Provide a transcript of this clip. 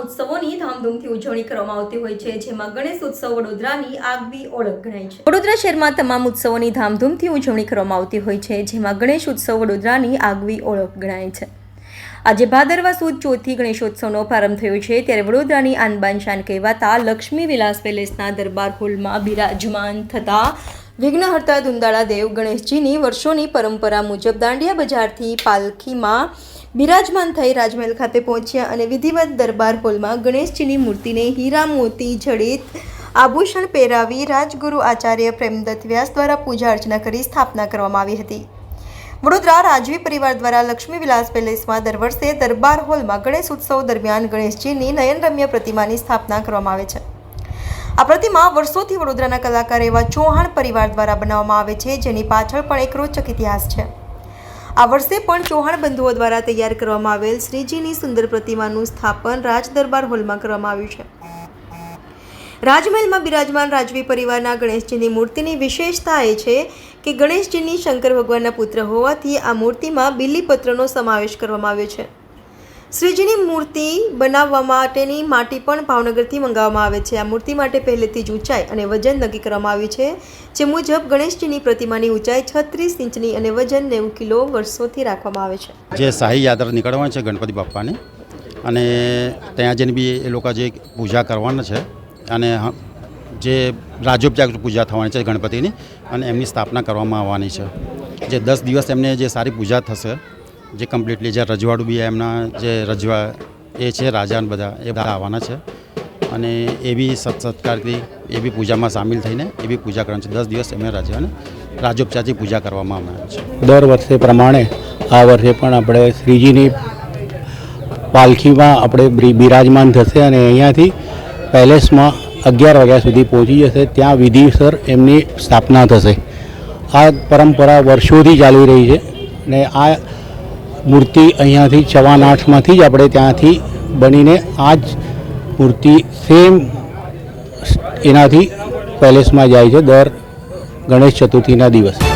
ઉત્સવોની ધામધૂમથી ઉજવણી કરવામાં આવતી હોય છે, જેમાં ગણેશ ઉત્સવ વડોદરાની આગવી ઓળખ ગણાય છે। વડોદરા શહેરમાં તમામ ઉત્સવોની ધામધૂમથી ઉજવણી કરવામાં આવતી હોય છે, જેમાં ગણેશ ઉત્સવ વડોદરાની આગવી ઓળખ ગણાય છે। આજે ભાદરવા સુદ ચોથી ગણેશોત્સવનો પ્રારંભ થયો છે, ત્યારે વડોદરાની આનબાન શાન કહેવાતા લક્ષ્મી વિલાસ પેલેસના દરબાર હોલમાં બિરાજમાન થતા વિઘ્નહર્તા ધુંધાળા દેવ ગણેશજીની વર્ષોની પરંપરા મુજબ દાંડિયા બજારથી પાલખીમાં બિરાજમાન થઈ રાજમહેલ ખાતે પહોંચ્યા અને વિધિવત દરબાર હોલમાં ગણેશજીની મૂર્તિને હીરા મોતી જડિત આભૂષણ પહેરાવી રાજગુરુ આચાર્ય પ્રેમદત્ત વ્યાસ દ્વારા પૂજા અર્ચના કરી સ્થાપના કરવામાં આવી હતી। વડોદરા રાજવી પરિવાર દ્વારા લક્ષ્મી વિલાસ પેલેસમાં દર વર્ષે દરબાર હોલમાં ગણેશ ઉત્સવ દરમિયાન ગણેશજીની નયનરમ્ય પ્રતિમાની સ્થાપના કરવામાં આવે છે। આ પ્રતિમા વર્ષોથી વડોદરાના કલાકાર એવા ચૌહાણ પરિવાર દ્વારા બનાવવામાં આવે છે, જેની પાછળ પણ એક રોચક ઇતિહાસ છે। આ વર્ષે પણ ચૌહાણ બંધુઓ દ્વારા તૈયાર કરવામાં આવેલ શ્રીજીની સુંદર પ્રતિમાનું સ્થાપન રાજ દરબાર હોલમાં કરવામાં આવ્યું છે। રાજમહેલમાં બિરાજમાન રાજવી પરિવારના ગણેશજીની મૂર્તિની વિશેષતા એ છે કે ગણેશજીની શંકર ભગવાનના પુત્ર હોવાથી આ મૂર્તિમાં બીલીપત્રનો સમાવેશ કરવામાં આવ્યો છે। શ્રીજીની મૂર્તિ બનાવવા માટેની માટી પણ ભાવનગરથી મંગાવવામાં આવે છે। આ મૂર્તિ માટે પહેલેથી જ ઊંચાઈ અને વજન નક્કી કરવામાં આવ્યું છે, જે મુજબ ગણેશજીની પ્રતિમાની ઊંચાઈ 36 ઇંચની અને વજન 90 કિલો વર્ષોથી રાખવામાં આવે છે। જે શાહી યાત્રા નીકળવાની છે ગણપતિ બાપ્પાની, અને ત્યાં જઈને બી એ લોકો જે પૂજા કરવાના છે અને જે રાજોપચાર પૂજા થવાની છે ગણપતિની, અને એમની સ્થાપના કરવામાં આવવાની છે। જે 10 દિવસ એમને જે સારી પૂજા થશે, જે કમ્પ્લીટલી જે રજવાડું બી એમના જે રજવા એ છે રાજા બધા એ બધા આવવાના છે, અને એ બી સત્કારથી એ બી પૂજામાં સામેલ થઈને એ બી પૂજા કરવાની છે। 10 દિવસ એમને રાજાને રાજોપચારથી પૂજા કરવામાં આવે છે। દર વર્ષે પ્રમાણે આ વર્ષે પણ આપણે શ્રીજીની પાલખીમાં આપણે બિરાજમાન થશે અને અહીંયાથી પેલેસમાં 11 વાગ્યા સુધી પહોંચી જશે। ત્યાં વિધિસર એમની સ્થાપના થશે। આ પરંપરા વર્ષોથી ચાલી રહી છે, અને આ મૂર્તિ અહીંયાથી 8:15માંથી જ આપણે ત્યાંથી બનીને આ જ મૂર્તિ સેમ એનાથી પેલેસમાં જાય છે દર ગણેશ ચતુર્થીના દિવસે।